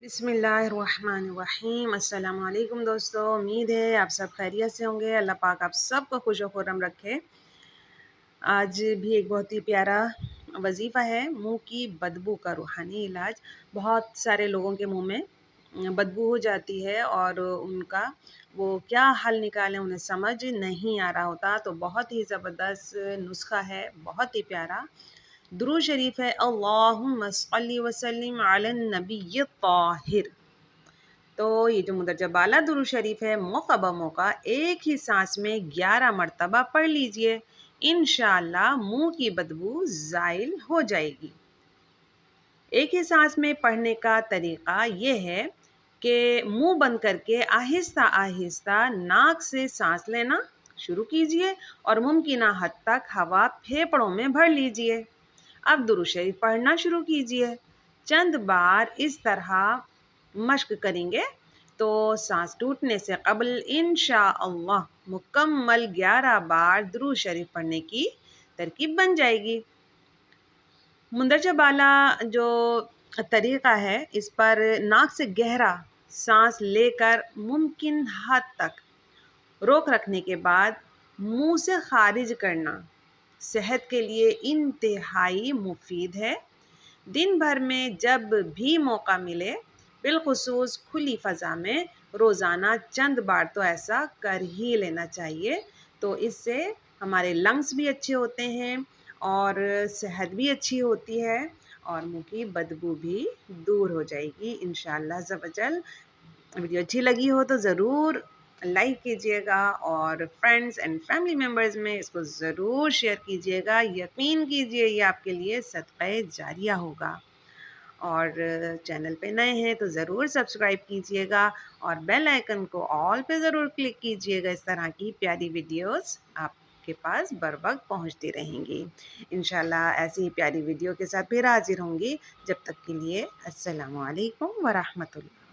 بسم اللہ الرحمن الرحیم۔ السلام علیکم دوستو، امید ہے آپ سب خیریت سے ہوں گے۔ اللہ پاک آپ سب کو خوش و خرم رکھے۔ آج بھی ایک بہت ہی پیارا وظیفہ ہے، منہ کی بدبو کا روحانی علاج۔ بہت سارے لوگوں کے منہ میں بدبو ہو جاتی ہے اور ان کا وہ کیا حل نکالیں انہیں سمجھ نہیں آ رہا ہوتا، تو بہت ہی زبردست نسخہ ہے، بہت ہی پیارا درود شریف ہے، اللہم صلی وسلم علی النبی الطاہر۔ تو یہ جو مندرجہ بالا درود شریف ہے، موقع بموقع ایک ہی سانس میں 11 مرتبہ پڑھ لیجئے، انشاءاللہ منہ کی بدبو زائل ہو جائے گی۔ ایک ہی سانس میں پڑھنے کا طریقہ یہ ہے کہ منہ بند کر کے آہستہ آہستہ ناک سے سانس لینا شروع کیجئے اور ممکنہ حد تک ہوا پھیپھڑوں میں بھر لیجئے۔ اب درود شریف پڑھنا شروع کیجئے۔ چند بار اس طرح مشق کریں گے تو سانس ٹوٹنے سے قبل انشاءاللہ مکمل 11 بار درود شریف پڑھنے کی ترکیب بن جائے گی۔ مندرجہ بالا جو طریقہ ہے، اس پر ناک سے گہرا سانس لے کر ممکن حد تک روک رکھنے کے بعد منہ سے خارج کرنا صحت کے لیے انتہائی مفید ہے۔ دن بھر میں جب بھی موقع ملے، بالخصوص کھلی فضا میں روزانہ چند بار تو ایسا کر ہی لینا چاہیے، تو اس سے ہمارے لنگس بھی اچھے ہوتے ہیں اور صحت بھی اچھی ہوتی ہے اور منہ کی بدبو بھی دور ہو جائے گی انشاءاللہ عز و جل۔ ویڈیو اچھی لگی ہو تو ضرور لائک کیجئے گا اور فرینڈز اینڈ فیملی ممبرز میں اس کو ضرور شیئر کیجئے گا۔ یقین کیجئے یہ آپ کے لیے صدقہ جاریہ ہوگا۔ اور چینل پہ نئے ہیں تو ضرور سبسکرائب کیجئے گا اور بیل آئیکن کو آل پہ ضرور کلک کیجئے گا۔ اس طرح کی پیاری ویڈیوز آپ کے پاس بر وقت پہنچتی رہیں گی۔ انشاءاللہ ایسی ہی پیاری ویڈیو کے ساتھ پھر حاضر ہوں گی۔ جب تک کے لیے السلام علیکم ورحمۃ اللہ۔